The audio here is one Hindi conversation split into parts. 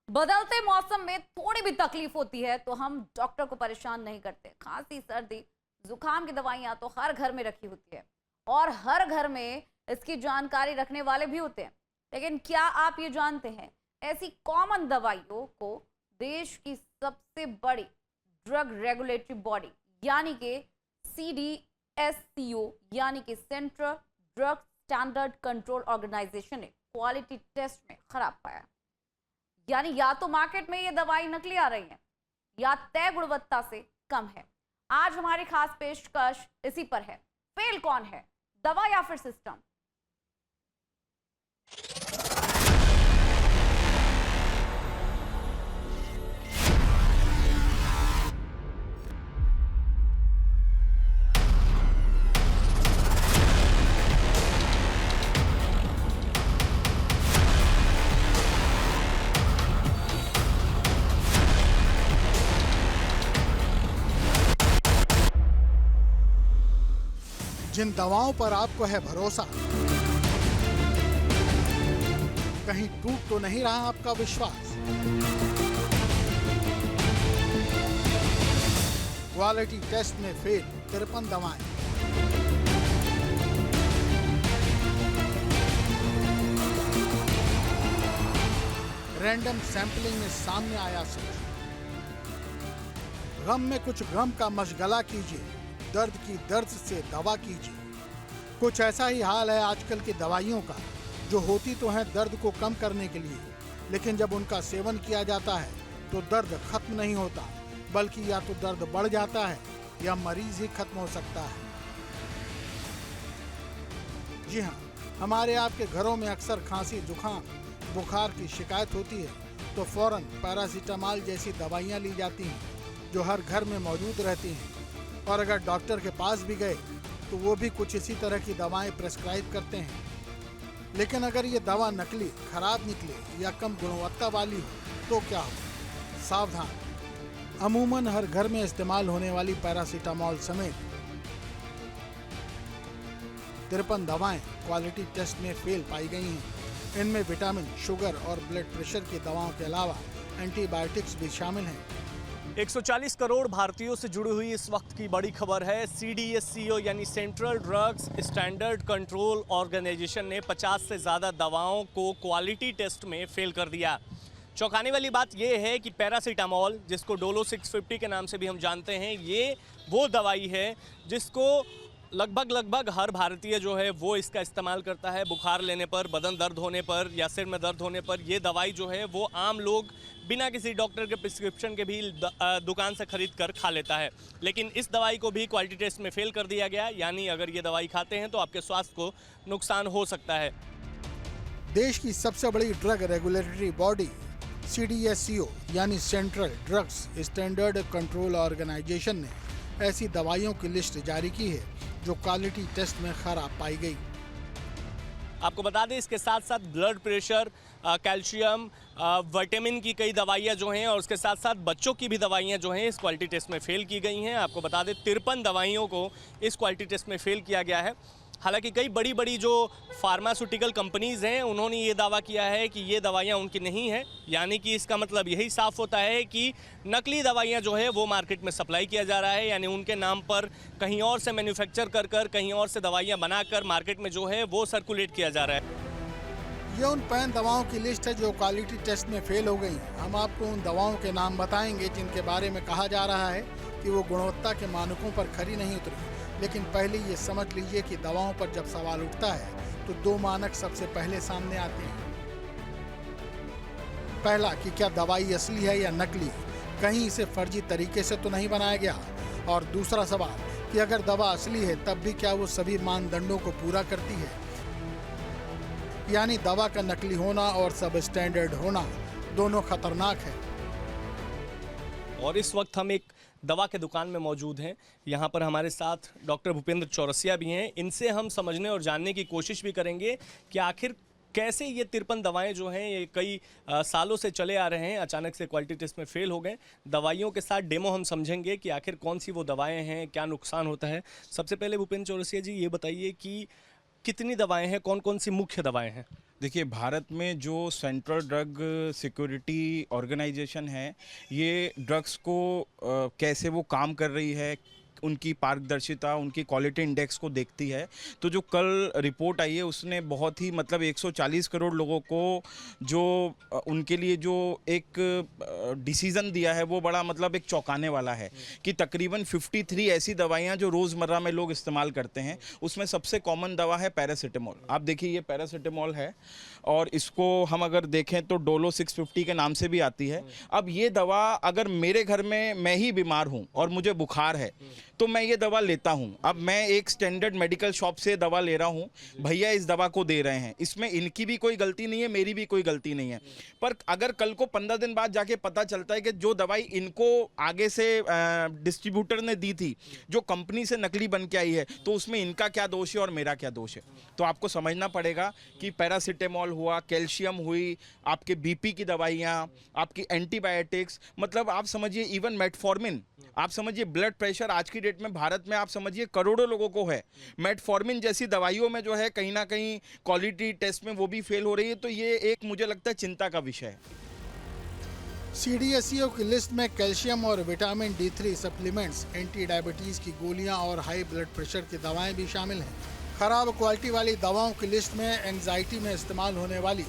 बदलते मौसम में थोड़ी भी तकलीफ होती है तो हम डॉक्टर को परेशान नहीं करते। खांसी, सर्दी, जुकाम की दवाइयां तो हर घर में रखी होती है और हर घर में इसकी जानकारी रखने वाले भी होते हैं। लेकिन क्या आप ये जानते हैं, ऐसी कॉमन दवाइयों को देश की सबसे बड़ी ड्रग रेगुलेटरी बॉडी यानी कि CDSCO यानी कि central drug standard control organisation ने क्वालिटी टेस्ट में खराब पाया। यानी या तो मार्केट में ये दवाई नकली आ रही है या तय गुणवत्ता से कम है। आज हमारी खास पेशकश इसी पर है। फेल कौन है, दवा या फिर सिस्टम? जिन दवाओं पर आपको है भरोसा, कहीं टूट तो नहीं रहा आपका विश्वास? क्वालिटी टेस्ट में फेल 53 दवाएं। रैंडम सैंपलिंग में सामने आया सच। गम में कुछ गम का मशगला कीजिए, दर्द की दर्द से दवा कीजिए। कुछ ऐसा ही हाल है आजकल की दवाइयों का, जो होती तो हैं दर्द को कम करने के लिए, लेकिन जब उनका सेवन किया जाता है तो दर्द खत्म नहीं होता, बल्कि या तो दर्द बढ़ जाता है या मरीज ही खत्म हो सकता है। जी हाँ, हमारे आपके घरों में अक्सर खांसी, जुकाम, बुखार की शिकायत होती है तो फौरन पैरासीटामॉल जैसी दवाइयाँ ली जाती हैं, जो हर घर में मौजूद रहती हैं। और अगर डॉक्टर के पास भी गए तो वो भी कुछ इसी तरह की दवाएं प्रेस्क्राइब करते हैं। लेकिन अगर ये दवा नकली, खराब निकले या कम गुणवत्ता वाली हो तो क्या हो? सावधान, अमूमन हर घर में इस्तेमाल होने वाली पैरासीटामॉल समेत 53 दवाएं क्वालिटी टेस्ट में फेल पाई गई हैं। इनमें विटामिन, शुगर और ब्लड प्रेशर की दवाओं के अलावा एंटीबायोटिक्स भी शामिल हैं। 140 करोड़ भारतीयों से जुड़ी हुई इस वक्त की बड़ी खबर है। CDSCO यानी central drugs standard control organisation ने 50 से ज़्यादा दवाओं को क्वालिटी टेस्ट में फेल कर दिया। चौंकाने वाली बात यह है कि पैरासीटामॉल, जिसको डोलो 650 के नाम से भी हम जानते हैं, ये वो दवाई है जिसको लगभग हर भारतीय जो है वो इसका इस्तेमाल करता है। बुखार लेने पर, बदन दर्द होने पर या सिर में दर्द होने पर ये दवाई जो है वो आम लोग बिना किसी डॉक्टर के प्रिस्क्रिप्शन के भी दुकान से खरीद कर खा लेता है। लेकिन इस दवाई को भी क्वालिटी टेस्ट में फेल कर दिया गया। यानी अगर ये दवाई खाते हैं तो आपके स्वास्थ्य को नुकसान हो सकता है। देश की सबसे बड़ी ड्रग रेगुलेटरी बॉडी CDSCO यानी central drugs standard control organisation ने ऐसी दवाइयों की लिस्ट जारी की है जो क्वालिटी टेस्ट में खराब पाई गई। आपको बता दें, इसके साथ साथ ब्लड प्रेशर, कैल्शियम, विटामिन की कई दवाइयाँ जो हैं और उसके साथ साथ बच्चों की भी दवाइयाँ जो हैं इस क्वालिटी टेस्ट में फेल की गई हैं। आपको बता दें 53 दवाइयों को इस क्वालिटी टेस्ट में फेल किया गया है। हालांकि कई बड़ी बड़ी जो फार्मास्यूटिकल कंपनीज़ हैं उन्होंने ये दावा किया है कि ये दवाइयाँ उनकी नहीं है। यानी कि इसका मतलब यही साफ होता है कि नकली दवाइयाँ जो है वो मार्केट में सप्लाई किया जा रहा है। यानी उनके नाम पर कहीं और से मैन्युफैक्चर कर कहीं और से दवाइयाँ बनाकर मार्केट में जो है वो सर्कुलेट किया जा रहा है। ये उन 5 दवाओं की लिस्ट है जो क्वालिटी टेस्ट में फेल हो गई। हम आपको उन दवाओं के नाम बताएंगे जिनके बारे में कहा जा रहा है कि वो गुणवत्ता के मानकों पर खरी नहीं उतरी। लेकिन पहले ये समझ लीजिए कि दवाओं पर जब सवाल उठता है तो 2 मानक सबसे पहले सामने आते हैं। पहला कि क्या दवाई असली है या नकली, कहीं इसे फर्जी तरीके से तो नहीं बनाया गया। और दूसरा सवाल कि अगर दवा असली है तब भी क्या वो सभी मानदंडों को पूरा करती है। यानी दवा का नकली होना और सब स्टैंडर्ड होना दोनों खतरनाक है। और इस वक्त हम एक दवा के दुकान में मौजूद हैं। यहाँ पर हमारे साथ डॉक्टर भूपेंद्र चौरसिया भी हैं। इनसे हम समझने और जानने की कोशिश भी करेंगे कि आखिर कैसे ये 53 दवाएं जो हैं ये कई सालों से चले आ रहे हैं, अचानक से क्वालिटी टेस्ट में फेल हो गए। दवाइयों के साथ डेमो हम समझेंगे कि आखिर कौन सी वो दवाएं हैं, क्या नुकसान होता है। सबसे पहले भूपेंद्र चौरसिया जी ये बताइए कि कितनी दवाएं हैं, कौन कौन सी मुख्य दवाएं हैं? देखिए, भारत में जो सेंट्रल ड्रग सिक्योरिटी ऑर्गेनाइजेशन है, ये ड्रग्स को कैसे वो काम कर रही है, उनकी पारदर्शिता, उनकी क्वालिटी इंडेक्स को देखती है। तो जो कल रिपोर्ट आई है उसने बहुत ही मतलब 140 करोड़ लोगों को जो उनके लिए जो एक डिसीज़न दिया है वो बड़ा मतलब एक चौंकाने वाला है कि तकरीबन 53 ऐसी दवाइयाँ जो रोज़मर्रा में लोग इस्तेमाल करते हैं, उसमें सबसे कॉमन दवा है पैरासीटामोल। आप देखिए, ये पैरासीटामोल है और इसको हम अगर देखें तो डोलो 650 के नाम से भी आती है। अब ये दवा अगर मेरे घर में मैं ही बीमार हूँ और मुझे बुखार है तो मैं ये दवा लेता हूँ। अब मैं एक स्टैंडर्ड मेडिकल शॉप से दवा ले रहा हूँ, भैया इस दवा को दे रहे हैं, इसमें इनकी भी कोई गलती नहीं है, मेरी भी कोई गलती नहीं है। पर अगर कल को 15 दिन बाद जाके पता चलता है कि जो दवाई इनको आगे से डिस्ट्रीब्यूटर ने दी थी, जो कंपनी से नकली बन के आई है, तो उसमें इनका क्या दोष है और मेरा क्या दोष है। तो आपको समझना पड़ेगा कि पैरासीटामोल हुआ, कैल्शियम हुई, आपके बीपी की दवाइयाँ, आपकी एंटीबायोटिक्स, मतलब आप समझिए इवन मेटफॉर्मिन, आप समझिए ब्लड प्रेशर आज की डेट में भारत में आप समझिए करोड़ों लोगों को है। मेटफॉर्मिन जैसी दवाइयों में जो है कहीं ना कहीं क्वालिटी टेस्ट में वो भी फेल हो रही है। तो ये एक मुझे लगता है चिंता का विषय है। CDSCO की लिस्ट में कैल्शियम और vitamin D3 supplements, anti diabetes की गोलियां और हाई ब्लड प्रेशर की दवाएं भी शामिल हैं। खराब क्वालिटी वाली दवाओं की लिस्ट में एंजाइटी में इस्तेमाल होने वाली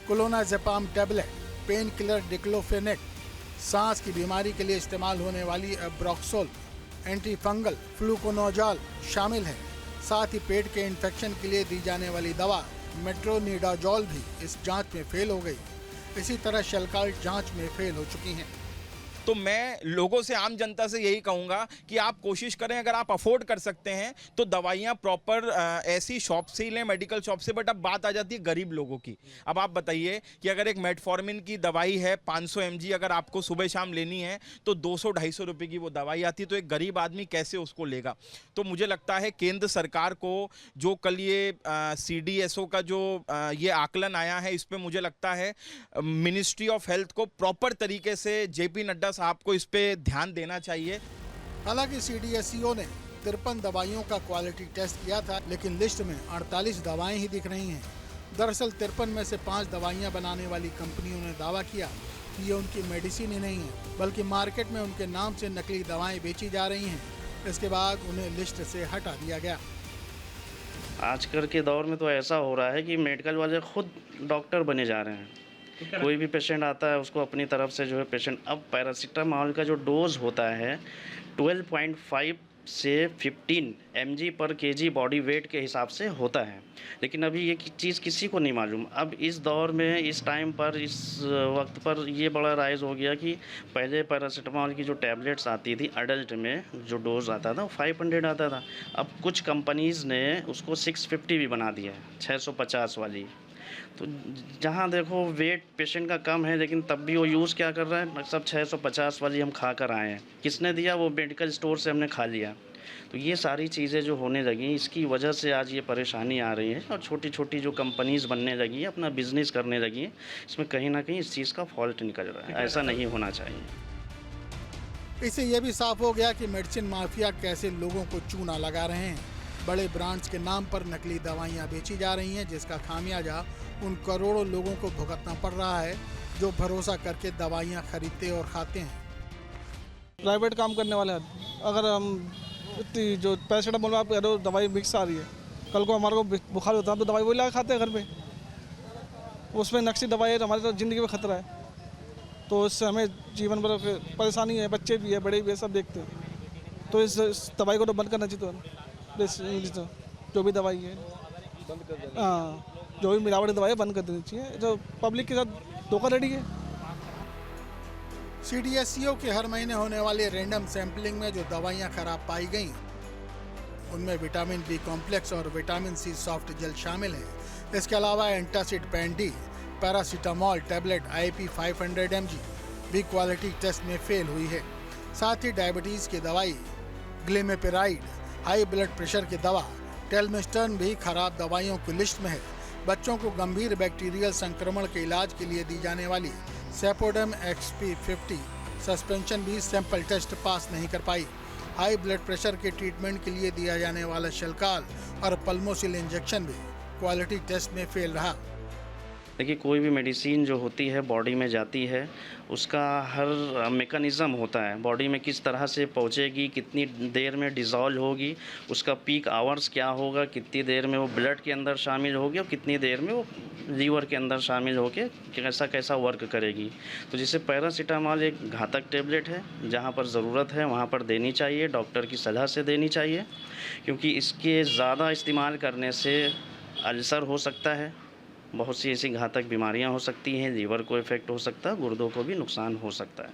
clonazepam tablet, pain killer diclofenac, सांस की बीमारी के लिए इस्तेमाल होने वाली एब्रोक्सोल, एंटी फंगल फ्लूकोनोजॉल शामिल है। साथ ही पेट के इन्फेक्शन के लिए दी जाने वाली दवा मेट्रोनिडाजोल भी इस जांच में फेल हो गई। इसी तरह शेलकाल्ट जांच में फेल हो चुकी हैं। तो मैं लोगों से, आम जनता से यही कहूँगा कि आप कोशिश करें, अगर आप अफोर्ड कर सकते हैं तो दवाइयाँ प्रॉपर ऐसी शॉप से ही लें, मेडिकल शॉप से। बट अब बात आ जाती है गरीब लोगों की। अब आप बताइए कि अगर एक मेटफॉर्मिन की दवाई है 500 mg, अगर आपको सुबह शाम लेनी है तो 200-250 रुपये की वो दवाई आती है। तो एक गरीब आदमी कैसे उसको लेगा। तो मुझे लगता है केंद्र सरकार को जो कल ये CDSO का जो ये आकलन आया है, इस पर मुझे लगता है मिनिस्ट्री ऑफ हेल्थ को प्रॉपर तरीके से JP नड्डा आपको इस पे ध्यान देना चाहिए। हालांकि CDSCO ने 53 दवाइयों का क्वालिटी टेस्ट किया था, लेकिन लिस्ट में 48 दवाएं ही दिख रही हैं। दरअसल 53 में से 5 दवाइयां बनाने वाली कंपनियों ने दावा किया कि ये उनकी मेडिसिन ही नहीं है, बल्कि मार्केट में उनके नाम से नकली दवाएं बेची जा रही हैं। इसके बाद उन्हें लिस्ट से हटा दिया गया। आजकल के दौर में तो ऐसा हो रहा है कि मेडिकल वाले खुद डॉक्टर बने जा रहे हैं। कोई भी पेशेंट आता है उसको अपनी तरफ से जो है पेशेंट, अब पैरासीटामोल का जो डोज होता है 12.5 से 15 mg पर kg बॉडी वेट के हिसाब से होता है। लेकिन अभी ये चीज़ किसी को नहीं मालूम। अब इस दौर में, इस टाइम पर, इस वक्त पर ये बड़ा राइज हो गया कि पहले पैरासीटामोल की जो टैबलेट्स आती थी अडल्ट में, जो डोज आता था वो 500 आता था। अब कुछ कंपनीज़ ने उसको 650 भी बना दिया है, 650 वाली। तो जहाँ देखो वेट पेशेंट का कम है, लेकिन तब भी वो यूज़ क्या कर रहा है, सब 650 वाली हम खा कर आए हैं। किसने दिया? वो मेडिकल स्टोर से हमने खा लिया। तो ये सारी चीज़ें जो होने लगी, इसकी वजह से आज ये परेशानी आ रही है और छोटी छोटी जो कंपनीज़ बनने लगी हैं, अपना बिजनेस करने लगी हैं, इसमें कहीं ना कहीं इस चीज़ का फॉल्ट निकल रहा है। ऐसा नहीं होना चाहिए। इससे यह भी साफ हो गया कि मेडिसिन माफिया कैसे लोगों को चूना लगा रहे हैं। बड़े ब्रांड्स के नाम पर नकली दवाइयाँ बेची जा रही हैं, जिसका खामियाजा उन करोड़ों लोगों को भुगतना पड़ रहा है जो भरोसा करके दवाइयाँ खरीदते और खाते हैं। प्राइवेट काम करने वाले हैं, अगर हम इतनी जो पैरासीटामोल में आप कह रहे हो दवाई मिक्स आ रही है, कल को हमारे को बुखार होता है तो दवाई वही ला खाते हैं घर पे। उसमें नकली दवाई है तो हमारी तो ज़िंदगी में खतरा है। तो इससे हमें जीवन भर परेशानी है, बच्चे भी है, बड़े भी है, सब देखते हैं। तो इस दवाई को तो बंद करना चाहिए। तो जो भी दवाई है बंद कर देना, हाँ, जो भी मिलावटी दवाई है बंद कर देनी चाहिए। जो पब्लिक के साथ धोखाधड़ी है। CDSCO के हर महीने होने वाले रैंडम सैंपलिंग में जो दवाइयाँ खराब पाई गईं, उनमें विटामिन B कॉम्प्लेक्स और विटामिन C सॉफ्ट जेल शामिल है। इसके अलावा एंटासिड पेंडी, पैरासीटामोल टैबलेट IP 500 mg भी क्वालिटी टेस्ट में फेल हुई है। साथ ही डायबिटीज़ की दवाई ग्लिमेपिराइड, हाई ब्लड प्रेशर की दवा टेलमिस्टर्न भी खराब दवाइयों की लिस्ट में है। बच्चों को गंभीर बैक्टीरियल संक्रमण के इलाज के लिए दी जाने वाली सेपोडम XP50 सस्पेंशन भी सैंपल टेस्ट पास नहीं कर पाई। हाई ब्लड प्रेशर के ट्रीटमेंट के लिए दिया जाने वाला शेल्काल और पल्मोसिल इंजेक्शन भी क्वालिटी टेस्ट में फेल रहा। देखिए, कोई भी मेडिसिन जो होती है बॉडी में जाती है, उसका हर मेकनिज़म होता है, बॉडी में किस तरह से पहुंचेगी, कितनी देर में डिज़ोल्व होगी, उसका पीक आवर्स क्या होगा, कितनी देर में वो ब्लड के अंदर शामिल होगी और कितनी देर में वो लीवर के अंदर शामिल होकर कैसा कैसा वर्क करेगी। तो जैसे पैरासीटामॉल एक घातक टेबलेट है, जहाँ पर ज़रूरत है वहाँ पर देनी चाहिए, डॉक्टर की सलाह से देनी चाहिए, क्योंकि इसके ज़्यादा इस्तेमाल करने से अल्सर हो सकता है, बहुत सी ऐसी घातक बीमारियां हो सकती हैं, लीवर को इफेक्ट हो सकता है, गुर्दों को भी नुकसान हो सकता है।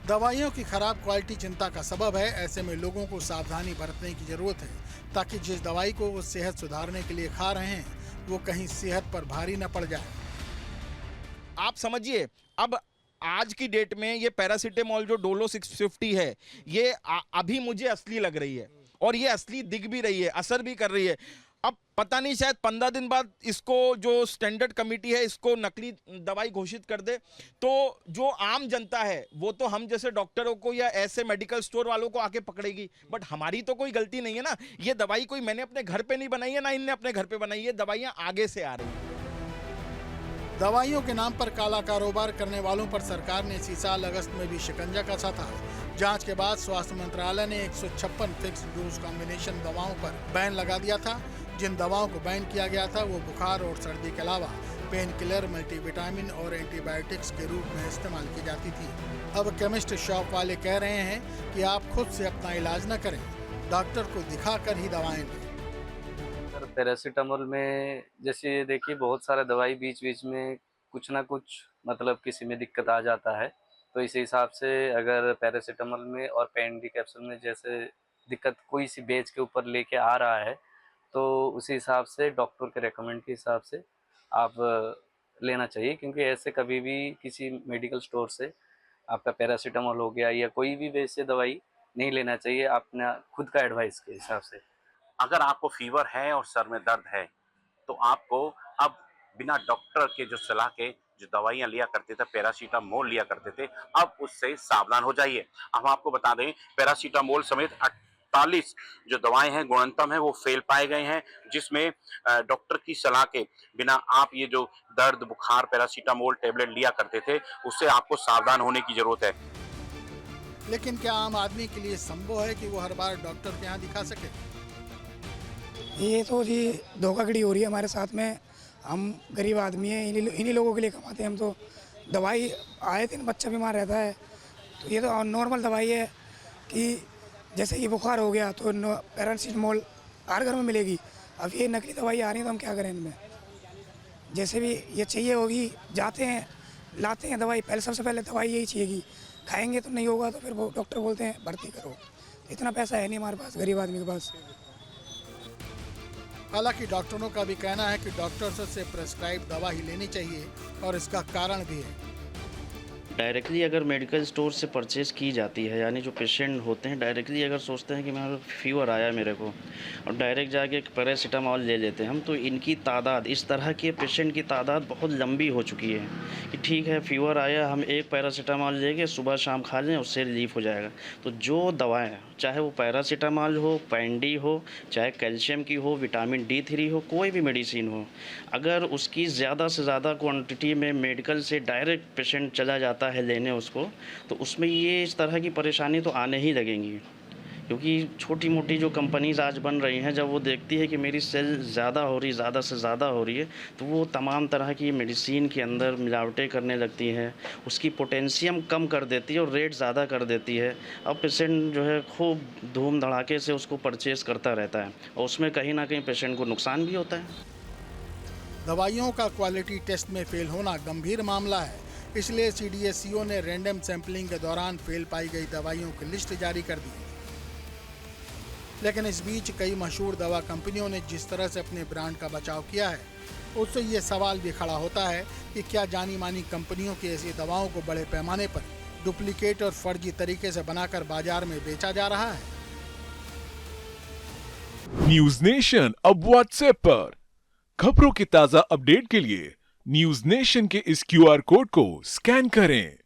दवाइयों की खराब क्वालिटी चिंता का सबब है। ऐसे में लोगों को सावधानी बरतने की जरूरत है, ताकि जिस दवाई को वो सेहत सुधारने के लिए खा रहे हैं वो कहीं सेहत पर भारी न पड़ जाए। आप समझिए, अब आज की डेट में ये पैरासीटामोल जो डोलो 650 है, ये अभी मुझे असली लग रही है और ये असली दिख भी रही है, असर भी कर रही है। अब पता नहीं, शायद 15 दिन बाद इसको जो स्टैंडर्ड कमेटी है इसको नकली दवाई घोषित कर दे, तो जो आम जनता है वो तो हम जैसे डॉक्टरों को या ऐसे मेडिकल स्टोर वालों को आके पकड़ेगी। बट हमारी तो कोई गलती नहीं है ना, ये दवाई कोई मैंने अपने घर पे नहीं बनाई है, ना इनने अपने घर पे बनाई है, दवाइयां आगे से आ रही हैं। दवाइयों के नाम पर काला कारोबार करने वालों पर सरकार ने इसी साल अगस्त में भी शिकंजा कसा था। जांच के बाद स्वास्थ्य मंत्रालय ने 156 फिक्स डोज कॉम्बिनेशन दवाओं पर बैन लगा दिया था। जिन दवाओं को बैन किया गया था वो बुखार और सर्दी के अलावा पेन किलर, मल्टीविटामिन और एंटीबायोटिक्स के रूप में इस्तेमाल की जाती थी। अब केमिस्ट शॉप वाले कह रहे हैं कि आप खुद से अपना इलाज न करें, डॉक्टर को दिखाकर ही दवाएं लें। पैरासीटामोल में जैसे देखिए, बहुत सारे दवाई बीच बीच में कुछ ना कुछ मतलब किसी में दिक्कत आ जाता है, तो इस हिसाब से अगर पैरासीटामोल में और पेन डी कैप्सूल में जैसे दिक्कत कोई सी बेच के ऊपर लेके आ रहा है, तो उसी हिसाब से डॉक्टर के रेकमेंड के हिसाब से आप लेना चाहिए, क्योंकि ऐसे कभी भी किसी मेडिकल स्टोर से आपका पैरासीटामोल हो गया या कोई भी वैसे दवाई नहीं लेना चाहिए, अपना खुद का एडवाइस के हिसाब से। अगर आपको फीवर है और सर में दर्द है तो आपको अब बिना डॉक्टर के जो सलाह के जो दवाइयां लिया करते थे, पैरासीटामोल लिया करते थे, अब उससे सावधान हो जाइए। हम आपको बता दें, पैरासीटामोल समेत 48 जो दवाएं हैं गुणनतम है वो फेल पाए गए हैं, जिसमें डॉक्टर की सलाह के बिना आप ये जो दर्द, बुखार, पैरासीटामोल टेबलेट लिया करते थे, उससे आपको सावधान होने की जरूरत है। लेकिन क्या आम आदमी के लिए संभव है कि वो हर बार डॉक्टर के यहाँ दिखा सके? ये तो जी धोखाधड़ी हो रही है हमारे साथ में। हम गरीब आदमी हैं, इन्हीं लोगों के लिए कमाते हैं हम। तो दवाई आए दिन बच्चा बीमार रहता है, तो ये तो नॉर्मल दवाई है कि जैसे कि बुखार हो गया तो पैरासीटामोल हर घर में मिलेगी। अब ये नकली दवाई आ रही है तो हम क्या करें इनमें? जैसे भी ये चाहिए होगी, जाते हैं लाते हैं दवाई, पहले सबसे पहले दवाई यही चाहिए, खाएंगे तो नहीं होगा तो फिर वो डॉक्टर बोलते हैं भर्ती करो। इतना पैसा है नहीं हमारे पास, गरीब आदमी के पास। हालांकि डॉक्टरों का भी कहना है कि डॉक्टर से प्रेस्क्राइब दवा ही लेनी चाहिए और इसका कारण भी है। डायरेक्टली अगर मेडिकल स्टोर से परचेज़ की जाती है, यानी जो पेशेंट होते हैं डायरेक्टली अगर सोचते हैं कि मैं फीवर आया मेरे को और डायरेक्ट जाके पैरासीटामोल ले लेते हैं हम, तो इनकी तादाद, इस तरह के पेशेंट की तादाद बहुत लंबी हो चुकी है कि ठीक है फीवर आया, हम एक पैरासीटामोल लेके सुबह शाम खा लें, उससे रिलीफ हो जाएगा। तो जो दवाएँ, चाहे वो पैरासीटामोल हो, पैंडी हो, चाहे कैल्शियम की हो, विटामिन D3 हो, कोई भी मेडिसिन हो, अगर उसकी ज़्यादा से ज़्यादा क्वांटिटी में मेडिकल से डायरेक्ट पेशेंट चला जाता है लेने उसको, तो उसमें ये इस तरह की परेशानी तो आने ही लगेंगी। क्योंकि छोटी मोटी जो कंपनीज आज बन रही हैं, जब वो देखती है कि मेरी सेल ज़्यादा हो रही, ज़्यादा से ज़्यादा हो रही है, तो वो तमाम तरह की मेडिसिन के अंदर मिलावटें करने लगती हैं, उसकी पोटेंशियम कम कर देती है और रेट ज़्यादा कर देती है। अब पेशेंट जो है खूब धूम धड़ाके से उसको परचेज़ करता रहता है और उसमें कहीं ना कहीं पेशेंट को नुकसान भी होता है। दवाइयों का क्वालिटी टेस्ट में फेल होना गंभीर मामला है, इसलिए CDSCO ने रैंडम सैंपलिंग के दौरान फेल पाई गई दवाइयों की लिस्ट जारी कर दी। लेकिन इस बीच कई मशहूर दवा कंपनियों ने जिस तरह से अपने ब्रांड का बचाव किया है, उससे ये सवाल भी खड़ा होता है कि क्या जानी मानी कंपनियों की ऐसी दवाओं को बड़े पैमाने पर डुप्लीकेट और फर्जी तरीके से बनाकर बाजार में बेचा जा रहा है। न्यूज नेशन अब व्हाट्सएप पर खबरों की ताजा अपडेट के लिए न्यूज नेशन के इस QR कोड को स्कैन करें।